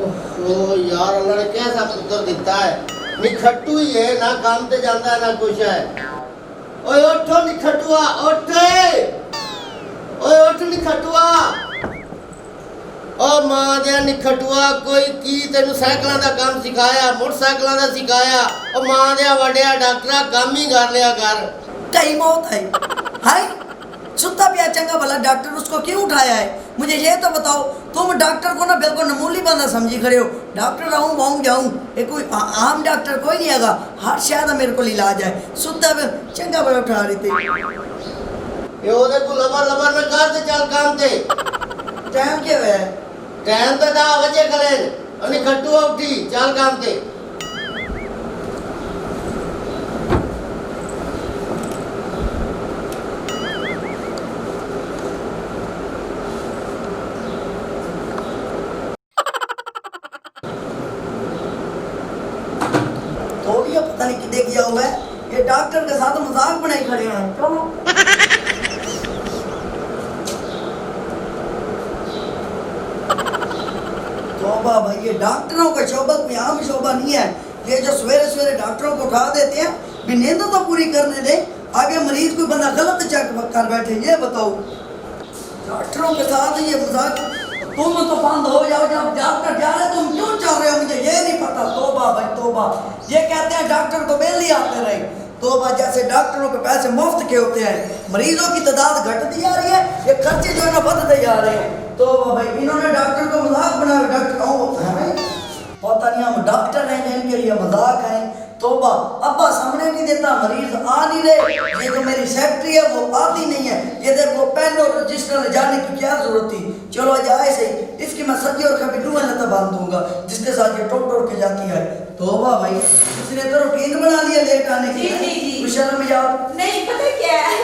ओ यार अल्लाह ने कैसा पुत्र दिता है। निखट्टू ही है, ना काम पे जाता है ना कुछ है। ओए उठो निखट्टुआ उठ, ओए उठ निखट्टुआ। ओ मां दे निखट्टुआ कोई की तेनू साइकिलों का काम सिखाया, मोटरसाइकिलों का सिखाया। ओ मां दे वड्या डॉक्टरा काम ही कर लिया कर। कई मौत है हाय सुता पिया चंगा भला डॉक्टर उसको क्यों उठाया है? मुझे ये तो बताओ, तुम डॉक्टर को ना बिल्कुल मामूली बंदा समझी खड़े हो। डॉक्टर आऊँ वाऊँ जाऊँ, ये कोई आम डॉक्टर कोई नहीं आगा, हर शायद मेरे को इलाज है। सुता पे चंगा भला उठा रही थी। ये ओदे को लबर लबर में कर दे, चल काम ते। टाइम क्या है? टाइम तो 10 बजे करे। और निखट्टुआ उठी चल काम ते। थोड़ी पता नहीं कितने किया हुआ है, ये डॉक्टर के साथ मजाक बनाए खड़े हैं। चलो तौबा भाई, ये डॉक्टरों का शोभा कोई आम शोभा नहीं है। ये जो सवेरे सवेरे डॉक्टरों को उठा देते हैं, भी नींद तो पूरी करने दे, आगे मरीज कोई बंदा गलत चेक कर बैठे। ये बताओ डॉक्टरों के साथ ये मजाक, तुम तो बंद हो जाओ। जब डॉक्टर जा रहे तुम क्यों चल रहे हो, मुझे ये नहीं पता। तौबा भाई तौबा, ये कहते हैं डॉक्टर को बेल ही आते रहे। तौबा, जैसे डॉक्टरों के पैसे मुफ्त के होते हैं, मरीजों की तादाद घटती जा रही है, ये खर्चे जो है ना बढ़ते जा रहे हैं। तौबा भाई, इन्होंने डॉक्टर को मजाक बनाया। डॉक्टर होता है भाई, पता नहीं हम डॉक्टर हैं जिनके लिए मजाक है। तौबा, अब्बा सामने नहीं देता, मरीज आ नहीं रहे। ये जो मेरी सेक्रेटरी है वो आती नहीं है। ये देखो पेन और रजिस्टर ले जाने की क्या जरूरत थी। चलो जाए सही, इसकी मैं सज्जी और कभी डूबा लता बांध दूंगा, जिसके साथ ये टोट टोट के जाती है। तौबा भाई, इसने तो रूटीन बना लिया लेट आने की। जी। शर्म जाओ। नहीं पता क्या है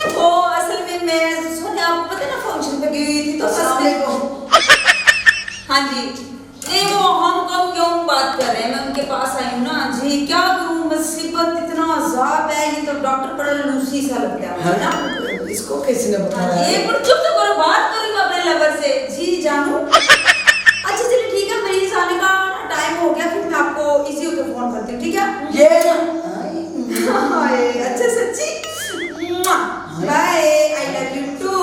वो, असल में मैं सोने आपको पता ना फंक्शन पे गई थी तो अस्सलाम वालेकुम। हाँ जी, ये वो हम कब क्यों बात कर रहे हैं, मैं उनके पास आई हूँ ना जी। क्या करूँ, मुसीबत इतना अजाब है, ये तो डॉक्टर बड़ा लूसी सा लगता है ना। इसको किसी ने बताया? ये पर चुप तो करो, बात करूँ अपने लवर से। जी जानू। अच्छा चलिए ठीक है, मरीज आने का टाइम हो गया, फिर मैं आपको इसी होकर फोन करती हूँ, ठीक है? ये अच्छा सच्ची, bye, I love you too.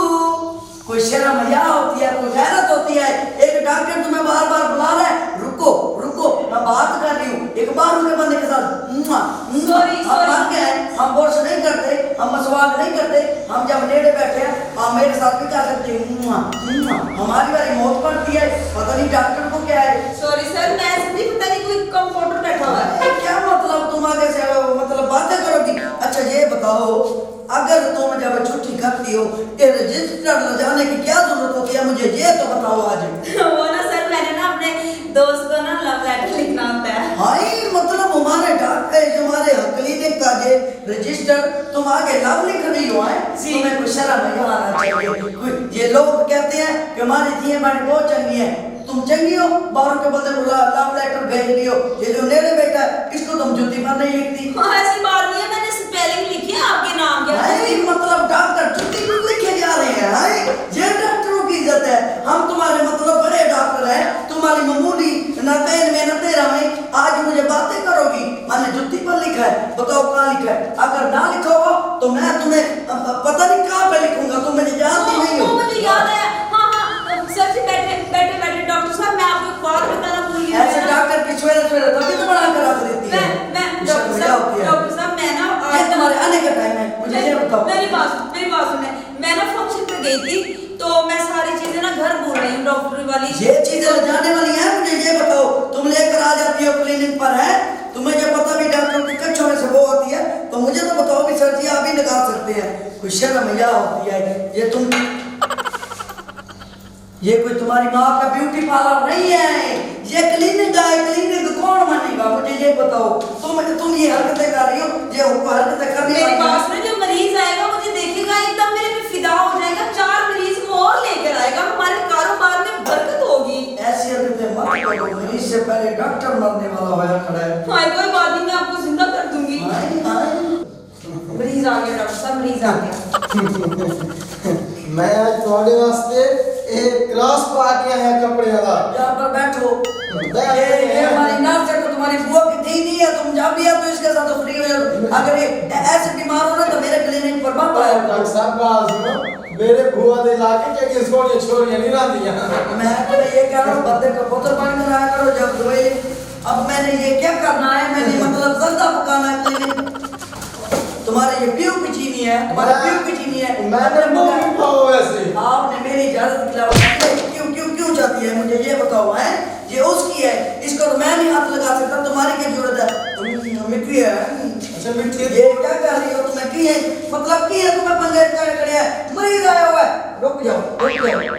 कोई शर्म या होती है, कोई गैरत होती है। एक डॉक्टर तुम्हें बार बार बुला रहा है, रुको रुको मैं बात कर रही हूँ। एक बार उनके बंदे के साथ सॉरी हम बोर्स नहीं करते, हम मसवाक नहीं करते। हम जब नेड़े बैठे हैं आप मेरे साथ भी क्या करते हैं, हमारी बारी मौत पड़ती है। पता नहीं डॉक्टर को क्या है। सॉरी सर, मैं ऐसे नहीं, पता नहीं कोई कंप्यूटर बैठा हुआ है। क्या मतलब, तुम आगे से मतलब बातें करोगी? अच्छा ये बताओ, अगर तुम जब छुट्टी करती हो ये रजिस्टर ले जाने की क्या जरूरत होती है, मुझे ये तो बताओ आज। वो ना सर, मैंने ना अपने दोस्त को ना लव लेटर लिखना होता है। हाय मतलब हमारे डॉक्टर हमारे क्लिनिक का जे रजिस्टर तुम आगे लव लिख रही हो है? तुम्हें कुछ शर्म नहीं आना चाहिए। ये लोग कहते हैं कि हमारी थी हमारी बहुत चंगी है, तुम चंगी हो, बाहर के बंदे को लव लेटर भेज रही हो। ये जो नेड़े बैठा है इसको तुम जूती पर नहीं लिखती। ऐसी बात नहीं है, मैंने स्पेलिंग लिखी है आपके नाम के। मतलब डॉक्टर छुट्टी पर लिखे जा रहे हैं। हाय ये डॉक्टरों की इज्जत है। हम तुम्हारे मतलब बड़े डॉक्टर हैं, तुम्हारी मामूली ना पेन में ना तेरा में आज मुझे बातें करोगी। मैंने जुत्ती पर लिखा है, बताओ कहाँ लिखा है? अगर ना लिखा हो तो मैं तुम्हें पता नहीं कहाँ पे लिखूंगा, तुम मुझे जानती नहीं हो। मुझे याद है, हाँ सर जी, बैठे बैठे बैठे डॉक्टर साहब, मैं आपको एक बात बताना भूल गई। ऐसे डॉक्टर की सवेरे सवेरे तभी तो बना कर रख देती है। डॉक्टर साहब मैं ना ये तुम्हारे आने का टाइम है, मुझे ये बताओ। मेरी बात सुने। मैं ना फंक्शन पे गई थी तो मैं सारी चीजें ना घर भूल रही हूँ, डॉक्टर वाली। ये चीजें ले जाने वाली हैं, मुझे ये बताओ। तुम लेकर आ जाती हो क्लिनिक पर है, तुम्हें ये पता भी डॉक्टर की कच्छों में से वो होती है, तो मुझे तो बताओ भी सर जी आप ही लगा सकते हैं। कोई शर्म या होती है? ये तुम, ये कोई तुम्हारी माँ का ब्यूटी पार्लर नहीं है, ये क्लिनिक है। क्लिनिक कौन मानेगा, मुझे ये बताओ। तुम ये हरकतें कर रही हो, ये हरकतें करने मेरे पास में जो मरीज आएगा मुझे देखेगा एकदम मेरे पे फिदा हो जाएगा, 4 मरीज को और लेकर आएगा, हमारे कारोबार में बरकत होगी। ऐसी हरकतें मत करो, मरीज से पहले डॉक्टर मरने वाला होया खड़ा है। हाँ कोई बात नहीं, मैं आपको जिंदा कर दूंगी। मरीज आ गया डॉक्टर साहब, मरीज आ गया। मैं थोड़े वास्ते ये क्रॉस पा के है कपड़े वाला। यहाँ पर बैठो। ये हमारी नर्स है, तो तुम्हारी बुआ की दी नहीं है, तुम जब भी आते हो इसके साथ तो फ्री हो जाओ। अगर ये ऐसे बीमार हो ना तो मेरे क्लिनिक पर मत आया करो। डॉक्टर साहब बात सुनो, मेरे बुआ दे लाके के किसको ये छोरियां नहीं रहती हैं। मैं तो ये कह रहा हूँ बंदे को बोतल पानी कराया करो जब धोए। अब मैंने ये क्या करना है, मैंने मतलब जल्दा पकाना है क्लिनिक। तुम्हारे ये प्यू की चीनी है, तुम्हारे प्यू की चीनी है। मैंने मुंह नहीं पाओ वैसे। आपने मेरी इजाजत के खिलाफ क्यों क्यों क्यों जाती है, मुझे ये बताओ। है ये उसकी है, इसको तो मैं नहीं हाथ लगा सकता, तुम्हारी क्या जरूरत है। मिट्टी है। अच्छा मिट्टी ये क्या कर रही हो तुम्हें की है, मतलब की है तुम्हें पंगे खड़े है, मरीज आया हुआ है। रुक जाओ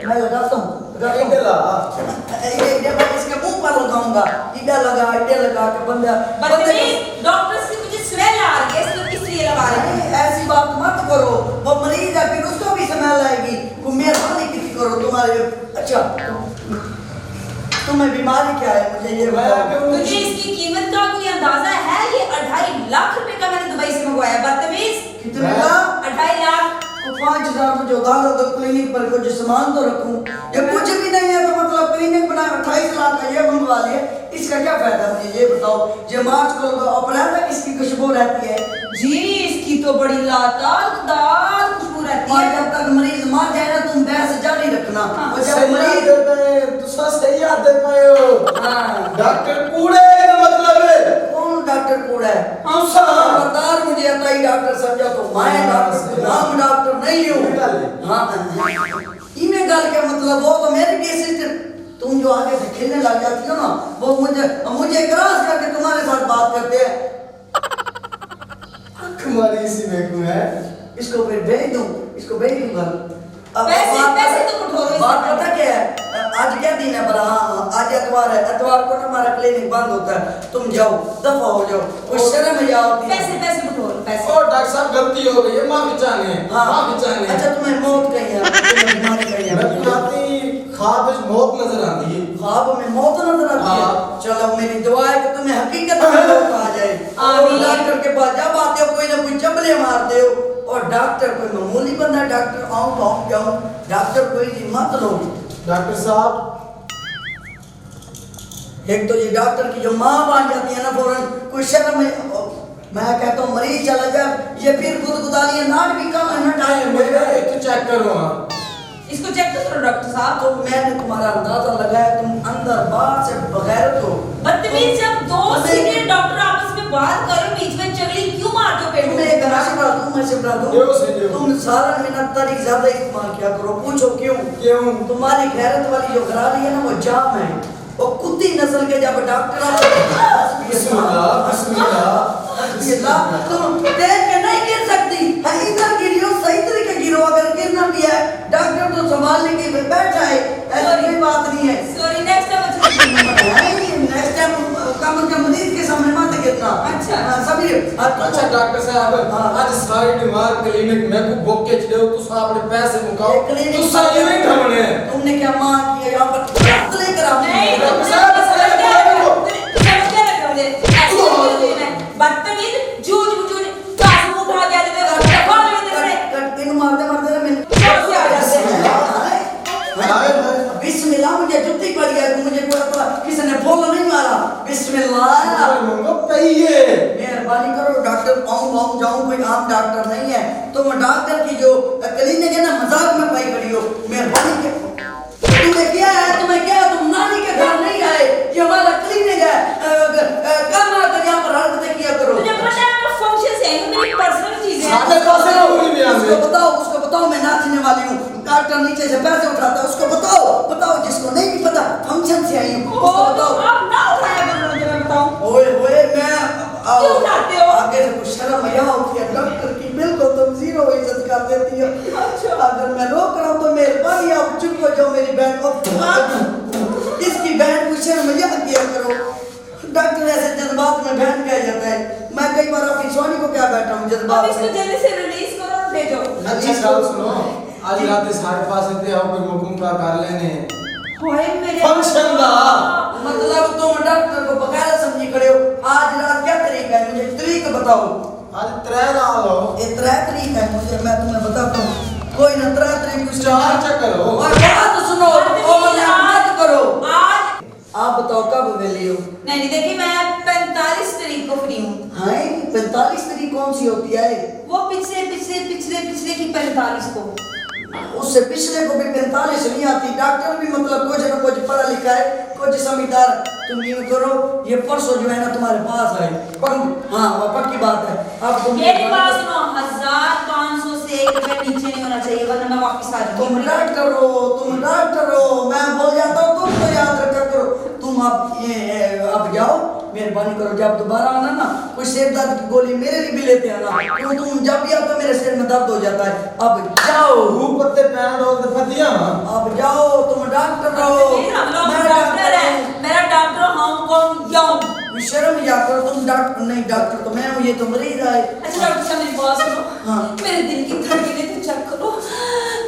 मैं लगाता हूँ ये मैं इसके मुंह पर लगाऊंगा। इधर लगा के बंदा डॉक्टर से मुझे स्मेल आ रही है, इसको किस लिए लगा रहे हैं? ऐसी बात मत करो, वो मरीज है फिर उसको भी स्मेल आएगी। मेहरबानी किसी करो तुम्हारे। अच्छा तुम्हें बीमारी क्या है मुझे ये बताओ। तुझे इसकी कीमत का कोई अंदाजा है? ये 2.5 लाख रुपए का मैंने दुबई से मंगवाया। बदतमीज। कितने का? 2.5 लाख। 5,000 मुझे उधार दो, क्लिनिक पर कुछ सामान तो रखूं। ये कुछ भी नहीं है तो मतलब क्लिनिक बनाया 28 लाख का ये मंगवा लिया, इसका क्या फायदा मुझे ये बताओ। जो मार्च को अप्रैल तक इसकी खुशबू रहती है जी, इसकी तो बड़ी लातार खुशबू रहती और है। जब तक मरीज मर जाए ना तुम बहस जारी रखना। हाँ, और जब सही मरीज याद देते हैं, दूसरा सही याद दे पाए हो। हाँ डॉक्टर कूड़े का मतलब है। कौन डॉक्टर कूड़ा है? हम सब खबरदार मुझे आता ही डॉक्टर समझा तो मैं डॉक्टर, हम डॉक्टर नहीं हूँ। हाँ इन्हें गल के मतलब वो तो मेरे की असिस्टेंट, तुम जो आगे से खेलने लग जाती हो ना वो मुझे क्रॉस करके तुम्हारे साथ बात करते हैं। तुम्हारी इसी में क्यों है? इसको फिर भेज दूं, इसको भेज दूंगा। अब पैसे तो कठोर है। बात पता क्या है, आज क्या दिन है बड़ा? हाँ आज एतवार है, एतवार को ना हमारा क्लिनिक बंद होता है। तुम जाओ दफा हो जाओ, कुछ शर्म ही आओ। पैसे कठोर पैसे। और डॉक्टर साहब गलती हो गई है, माफी चाहने हैं। हाँ माफी चाहने हैं। अच्छा तुम्हें मौत कही है, तुम्हें बीमारी कही मैं है। राती ख्वाब में मौत नजर आती है। ख्वाब में मौत नजर आती है। हाँ। चलो मेरी दुआ है कि तुम्हें हकीकत में मौत आ जाए। आमीन। डॉक्टर के पास जब आते हो कोई ना कोई चपले मारते हो, और डॉक्टर कोई मामूली बंदा डॉक्टर आऊं जाऊं, डॉक्टर कोई मत लो। डॉक्टर साहब एक तो ये डॉक्टर की जो माँ बन जाती है ना फौरन, कोई शर्म मैं कहता हूँ मरीज चला जाए ये फिर गुदगुदाली है, नाट भी कम है टाइम मेरा एक तो चेक करो। हाँ इसको चेक तो करो डॉक्टर साहब। तो मैंने तुम्हारा अंदाजा लगाया तुम अंदर बाहर से बगैर तो बदतमीज, जब दो सीनियर डॉक्टर आपस में बात कर रहे हो बीच में चगली क्यों मारते हो पेट तुमने में? एक राशि बढ़ा दूं मैं से बढ़ा दूं। तुम सारा मिनट तारीख ज्यादा इस्तेमाल किया करो। पूछो क्यों? क्यों? तुम्हारी गैरत वाली जो गरारी है ना वो जाम है। वो कुत्ती नस्ल के जब डॉक्टर तुम देख के नहीं गिर सकती है, इधर गिरी हो सही तरीके गिरो, अगर गिरना भी है डॉक्टर तो संभालने के बैठा है, ऐसा कोई बात नहीं है। Sorry, next time next time कम मरीज के सामने मत गिरना। अच्छा। सभी अच्छा डॉक्टर साहब आज सारी बीमार क्लिनिक में को बुक के चले हो, तू अपने पैसे मुकाओ। क्लिनिक तू सही नहीं ढमने। तुमने क्या मां किया यहाँ पर रात लेकर आओ। नहीं, डॉक्टर साहब बदतमीज, झूठ काजू उठा दिया तेरे घर पे कौन है तेरे? कट मारते मारते ना मैंने कैसे आ जाते हैं। बिस्मिल्लाह मुझे जुत्ती पड़ गया, मुझे पता किसी ने फॉलो नहीं मारा। बिस्मिल्लाह मंगो कहिए। मेहरबानी करो डॉक्टर आऊं जाऊं, कोई आम डॉक्टर नहीं है। तुम डॉक्टर की जो क्लिनिक है ना मजाक में पाई खड़ी हो। मेहरबानी तुम्हें क्या है, तुम नानी के घर नहीं आए, ये हमारा क्लिनिक है। कम आकर यहाँ पर हरकतें किया करो। मुझे पता है मैं फंक्शन से आई हूं, मेरी पर्सनल चीजें हैं। सारे पासे ना होगी भी आने। उसको बताओ मैं नाचने वाली हूँ, डॉक्टर नीचे से पैसे उठाता है, उसको बताओ जिसको नहीं भी पता फंक्शन से आई हूँ उसको बताओ। आप ना उठाया करो, मुझे मैं बताऊं। ओए मैं क्यों उठाते हो? आगे से कुछ शर्म आया होती है डॉक्टर की, बिल्कुल तुम जीरो इज्जत कर देती हो। अच्छा। अगर मैं रोक रहा हूँ तो मेहरबानी आप चुप हो जाओ। मेरी बहन को इसकी बहन को शर्म मजाक किया करो। डॉक्टर ऐसे जज्बात में बहन कह जाता है। मैं कई बार अपनी सोनी को क्या बैठा हूँ जज्बात अब इसको में। जल्दी से रिलीज करो और भेजो। अच्छा गाल सुनो, आज रात साढ़े 5 बजे आओ कोई मुकुम का कर लेने होए मेरे फंक्शन दा। मतलब तुम डॉक्टर को बकायदा समझी खड़े हो। आज रात क्या तारीख है मुझे तारीख बताओ। आज 3 लाल हो। ये 3 तारीख है मुझे, मैं तुम्हें बताता हूँ। कोई न तरह तरह कुछ चार चक्कर हो। और बात सुनो ओवरलैप मत करो। आज आप बताओ कब मिली हो? नहीं देखिए मैं 45 तारीख को फ्री हूँ। हाय 45 तारीख कौन सी होती है? वो पिछले की 45 को। उससे पिछले को भी 45 नहीं आती। डॉक्टर भी मतलब कुछ न कुछ पढ़ा लिखा है, कुछ समझदार। तुम यूं करो, ये परसों जो है ना तुम्हारे पास आए। हाँ वो पक्की बात है। अब तुम मेरी बात सुनो, 1500 से 1 रुपया नीचे नहीं होना चाहिए वरना मैं वापस आ जाऊंगी। तुम डॉक्टर हो, मैं बोल जाता हूँ तुम तो याद रखा करो। तुम अब जाओ, मेहरबानी करो, जब दोबारा आना ना कोई सिर दर्द की गोली मेरे लिए भी लेते आना, क्यों तुम जब भी आते हो मेरे सिर में दर्द हो जाता है। अब जाओ, पत्ते पैन और फतिया। अब जाओ, तुम डॉक्टर हो। मेरा डॉक्टर हांगकांग जाऊं। शर्म या करो, तुम डॉक्टर नहीं, डॉक्टर तो मैं हूँ, ये तो मरीज है। अच्छा डॉक्टर साहब मेरी बात सुनो। हाँ। मेरे दिल की धड़कनें तो चेक करो,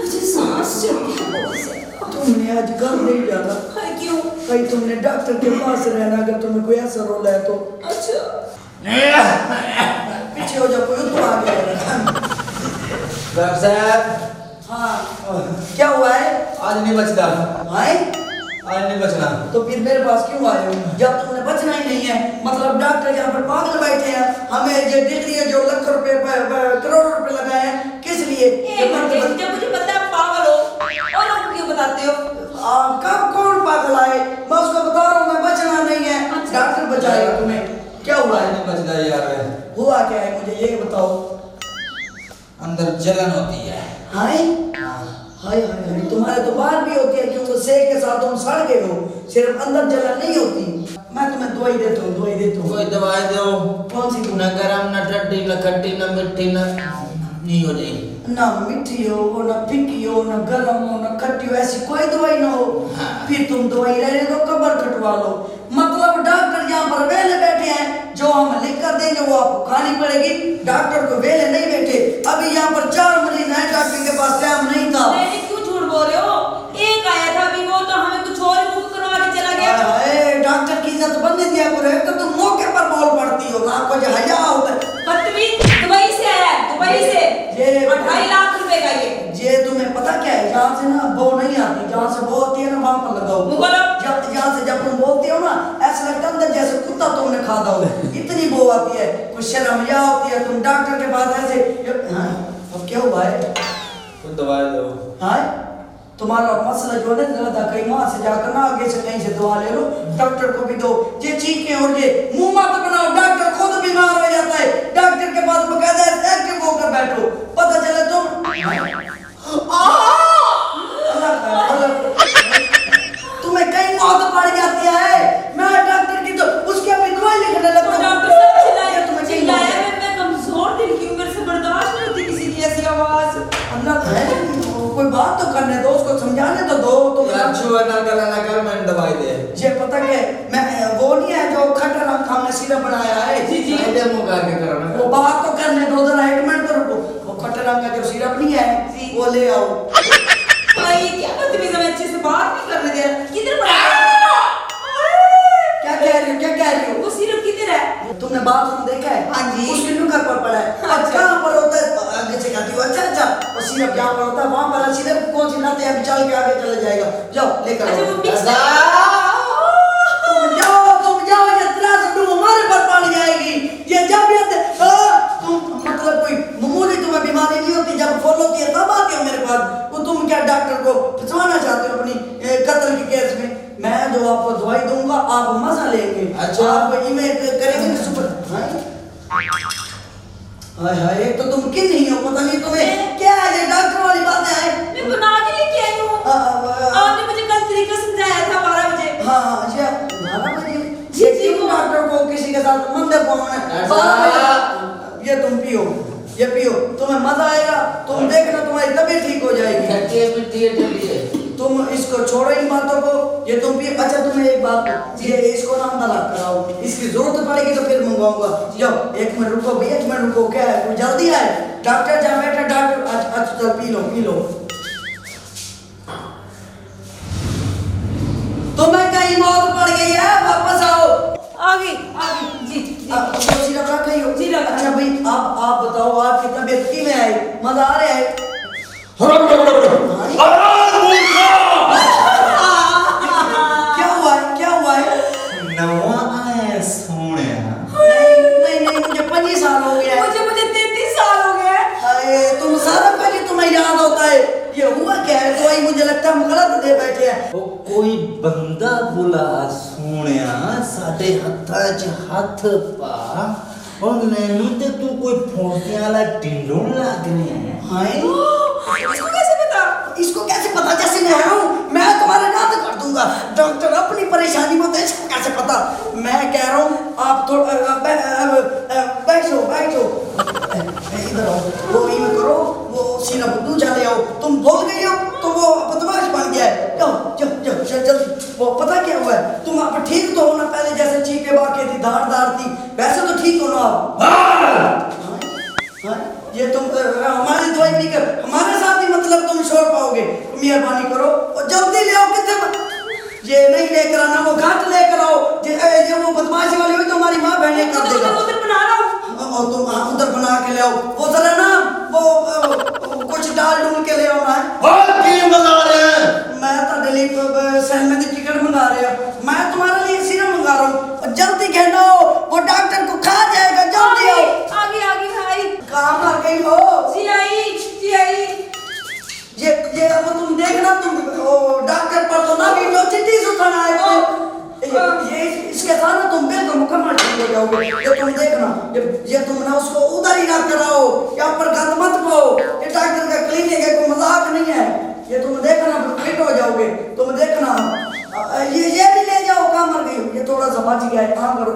मुझे सांस चढ़ गया बहुत से। तुमने आज घर नहीं जाना? हाय क्यों? कहीं तुमने डॉक्टर के पास रहना, अगर तुम्हें कोई ऐसा रोल है तो। अच्छा पीछे हो जाओ, कोई तो आ गया। डॉक्टर साहब हाँ क्या हुआ है? आज नहीं बचता। हाय आज नहीं बचना। तो फिर मेरे पास क्यों आए हो जब तुमने बचना ही नहीं है? मतलब डॉक्टर यहाँ पर पागल बैठे हैं, हमें ये डिग्री है जो लाख रुपए करोड़ों रुपए लगाए हैं, किस लिए? जब मुझे पता है पागल हो और लोग क्यों बताते हो? कब कौन पागल आए? मैं उसको बता रहा हूँ मैं बचना नहीं है। डॉक्टर बचाएगा तुम्हें। क्या हुआ आज है? नहीं बचता यार। हुआ क्या है मुझे ये बताओ। अंदर जलन होती है। हाय हाय हाय हाय, तुम्हारे तो बाहर भी होती है, क्योंकि सेक के साथ तुम सड़ गए हो, सिर्फ अंदर जलन नहीं होती। मैं तुम्हें दवाई देता हूँ, दवाई देता हूँ। कोई दवाई दो। कौन सी? न गरम न ठंडी न खट्टी न मिट्टी न नहीं हो जाएगी। ना मिठी हो, ना फिक्की हो, ना गरम हो, ना खट्टी हो, ऐसी कोई दवाई ना हो। हाँ। फिर तुम दवाई लेने दो, कबर कटवा लो। मतलब डॉक्टर यहाँ पर वेले बैठे हैं, जो हम लिख कर देंगे वो आपको खानी पड़ेगी। डॉक्टर को वेले नहीं बैठे। अभी यहाँ पर 4 मरीज हैं, डॉक्टर के पास टाइम नहीं था। नहीं क्यों झूठ बोल रहे हो? एक आया था अभी, वो तो हमें कुछ और ही बुक करवा के चला गया। हाय, डॉक्टर की इज्जत बनने दिया करो, एक तो तुम मौके पर बोल पड़ती हो, ना कुछ हया होता है। बदतमीज, दुबई से आया है, दुबई से। ये 2.5 लाख रुपए का ये तुम्हें पता क्या है? जहाँ से ना बो नहीं आती, जहाँ से बो आती है ना वहाँ पर लगाओ। यहाँ से जब तुम बोलते हो ना ऐसा लगता है अंदर जैसे कुत्ता तुमने खाता हो, इतनी बो आती है। कुछ शर्म या होती है, तुम डॉक्टर के पास ऐसे। हाँ अब क्या हुआ है? कोई दवाई दो। हाँ तुम्हारा मसला जो है ना, कहीं वहां से जाकर ना आगे से कहीं से दवा ले लो, डॉक्टर को भी दो। ये चीखें और ये मुंह मत बनाओ, डॉक्टर खुद बीमार हो जाता है। डॉक्टर के पास बकायदा एक्टिव होकर बैठो, पता चले तुम तुम्हें कहीं मौत पड़ जाती है। मैं डॉक्टर की तो उसके अभी दवाई लिखने लगता हूं। डॉक्टर साहब चिल्लाया, तुम्हें कहीं चिल्लाया, मैं कमजोर दिल की हूं, मेरे से बर्दाश्त नहीं होती किसी की ऐसी आवाज। अल्लाह है, कोई बात तो करने दो, उसको समझाने तो दो। तुम यार छुआ ना गला ना कर, मैंने दवाई दे। ये पता क्या मैं वो नहीं है जो खट्टा रंग का हमने सिरप बनाया है। जी जी दे मुंह करके करो ना। वो बात तो करने दो, जरा 1 मिनट तो रुको। वो खट्टा रंग का जो सिरप नहीं है जी। वो ले आओ। भाई क्या बदतमीज है, मैं अच्छे से बात नहीं करने दे रहा। किधर पड़ा है? क्या कह रही हो? क्या कह रही हो? वो सिर्फ किधर है? तुमने बाथरूम देखा है? हाँ जी। उसके नुक्कड़ पर पड़ा है। अच्छा। अब कहाँ पर होता है? आगे से कहती हो अच्छा अच्छा, और सिरप जहाँ पर होता है वहाँ पर सिरप कौन सी लाते हैं? अभी चल के आगे चले जाएगा। जाओ लेकर अच्छा वो आओ। मिक्स तुम जाओ, ये इतना से तुम हमारे पर पड़ जाएगी। ये जब ये तुम मतलब कोई मामूली तुम्हें बीमारी नहीं होती, जब फॉल होती है तब आती हो मेरे पास। वो तुम क्या डॉक्टर को फंसवाना चाहते हो अपनी कत्ल के केस में? मैं जो आपको दवाई दूंगा आप मजा लेंगे। अच्छा। आप इमेज करेंगे कि सुपर। हाय हाय, एक तो तुम किन नहीं हो, पता नहीं तुम्हें क्या है ये डॉक्टर वाली बातें हैं। मैं बना के लेके आई हूँ। आपने मुझे कल तरीका समझाया था 12 बजे। हाँ ये 12 बजे जी, ये जी, क्यों डॉक्टर को किसी के साथ मंदिर पहुंचना? 12 बजे ये तुम पियो, ये पियो, तुम्हें मजा आएगा। तुम देखना तुम्हारी तबीयत ठीक हो जाएगी। खट्टी है मिट्टी है ठंडी है। तुम इसको छोड़ो इन बातों को, ये तुम पियो। अच्छा तुम्हें एक बात, ये इसको ना अंदर कराओ, इसकी जरूरत पड़ेगी तो फिर मंगवाऊंगा। जाओ 1 मिनट रुको भैया, 1 मिनट रुको। क्या है कोई जल्दी आए? डॉक्टर जहाँ बैठा डॉक्टर। अच्छा चल पी लो पी लो। तुम्हें कहीं मौत पड़ गई है, वापस आओ। आगे जी जी। आप सिरप रख गई हो? जी रख। अच्छा भाई आप बताओ आपकी तबीयत किमें आई? मजा आ रहा है? नवा आया सोने नहीं नहीं, मुझे 25 साल हो गया है। मुझे 33 साल हो गए। अरे तुम सारा पहले तुम्हें याद होता है। ये हुआ क्या है? दवाई मुझे लगता है हम गलत दे बैठे हैं। ओ कोई बंदा बुला सोने साडे हत्था च हथ पा और नैनू ते तू कोई फौसियां वाला टिंडों लग रहे हैं। हाय इसको कैसे पता? इसको कैसे पता? जैसे मैं हूँ मैं तुम्हारा नाम कर दूंगा। डॉक्टर अपनी परेशानी में तो इसको कैसे पता? मैं कह रहा हूँ आप थोड़ा बैठो बैठो इधर आओ। वो ये करो, वो सिरप दूजा ले आओ। तुम भूल गई हो तो वो बदमाश बन गया है। जाओ जल्दी। वो पता क्या हुआ है? तुम आप ठीक तो हो ना? पहले जैसे चीखे बाके थी, धार थी, वैसे तो ठीक हो ना आप? हाँ? ये तुम हमारी दवाई पी कर हमारे साथ ही मतलब तुम छोड़ पाओगे? मेहरबानी करो और जल्दी ले आओ। कितने ये नहीं लेकर आना, वो घाट लेकर आओ। ये वो बदमाशी वाली हुई तो हमारी माँ बहने कर देगा। उधर बना रहा हूँ। और तुम उधर बना के ले आओ। वो जरा ना वो कुछ डाल डूल के ले आओ ना। की मंगा रहे हैं? मैं तो दिलीप सहमत की टिकट मंगा रहा हूँ। मैं तुम्हारे लिए सिरप मंगा रहा हूँ। जल्दी कहना हो, वो डॉक्टर को खा जाएगा। जल्दी आओ। आगे भाई। कहाँ मर गई हो? जी आई। ये अब तुम देखना, तुम डॉक्टर पर तो ना भी जो चिट्ठी सुनाना है। ये इसके साथ ना तुम बिल्कुल मुकम्मल ठीक हो जाओगे। ये तुम देखना, ये तुम ना उसको उधर ही ना कराओ, यहाँ पर गंद मत पाओ। ये डॉक्टर का क्लिनिक है, कोई मजाक नहीं है। ये तुम देखना फिट हो जाओगे। तुम देखना ये भी ले जाओ। कहाँ मर गई हो? ये थोड़ा सा बच गया है। कहाँ करो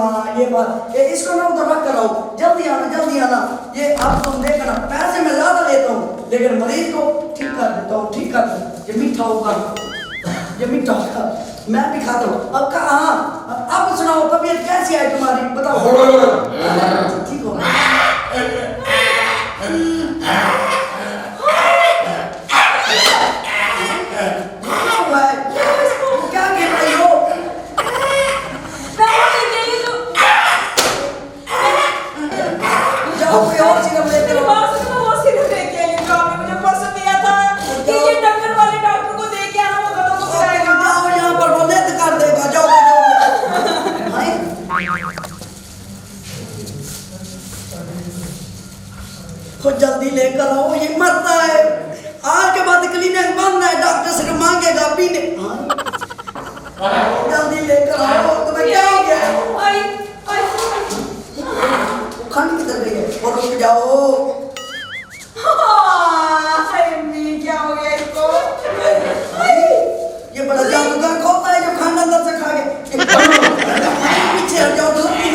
हाँ ये बात। ये इसको ना उधर रख कराओ। जल्दी आना। ये अब तुम देखना, पैसे मैं ज्यादा लेता हूँ लेकिन मरीज को ठीक कर देता हूँ। ठीक कर दे। ये मीठा होगा, ये मीठा होगा। मैं भी खाता हूँ। अब कहाँ अब सुनाओ, तबीयत कैसी है तुम्हारी? बताओ। ठीक हो क्या कह रही हो? जाओ कोई और सिरप लेकर आओ। जाओ यहाँ पर वो लेत कर देगा। जाओ। तो जल्दी लेकर आओ, ये मरता है। आज के बाद क्लिनिक बंद है, डॉक्टर से मांगेगा पीने। जल्दी लेकर आओ। तुम्हें क्या हो गया? खंड किधर गई है? और रुक जाओ। क्या हो गया इसको? ये बड़ा जादूगर खोता है जो खंड अंदर से खा गया। पीछे हट जाओ, तुरंत ही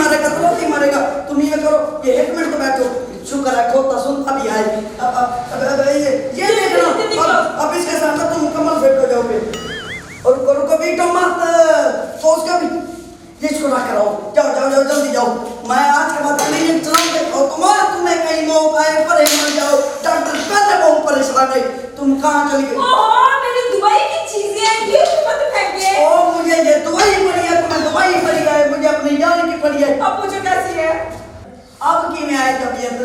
मारेगा। तुम ये करो, ये 1 मिनट तो बैठो। शुक्र है खोता सुनता भी आए। ये देखना, अब इसके साथ तुम मुकम्मल फिट हो जाओगे। और रुको बीटो मत, तो उसका भी ये इसको रख कर आओ। जाओ जल्दी जाओ। मैं आज के बाद क्लिनिक चलाऊंगा और तुम्हें कहीं मौत आए परेशान जाओ। डॉक्टर पहले बहुत परेशान है। तुम कहाँ चली गई? मेरी दुबई की चीजें हैं, ये मत फेंकिए। ओ मुझे ये दवाई पड़ी है, तुम्हें दवाई पड़ी है, मुझे अपनी जान की पड़ी है। अब मुझे कैसी है? अब की में आए तबीयत?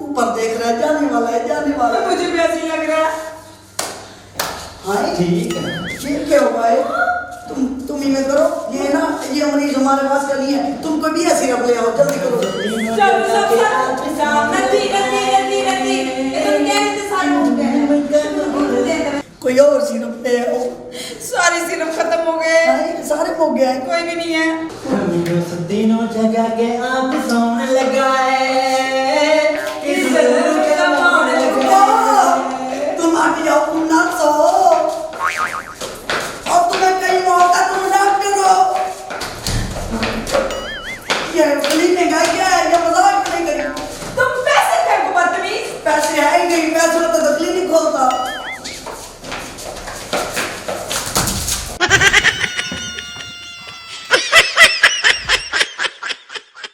ऊपर देख रहा है, जाने वाला है। मुझे भी ऐसी लग रहा है। हाँ ठीक है। ये क्या हुआ है? तुम ही में करो। ये ना ये मरीज हमारे पास का नहीं है। तुम कोई भी सिरप ले आओ। जल्दी करो। कोई और सिरप ले आओ। सारे सिरप खत्म हो गए। हाँ, सारे हो गया है। कोई भी नहीं है। दिनों जगा के आप सोने लगाए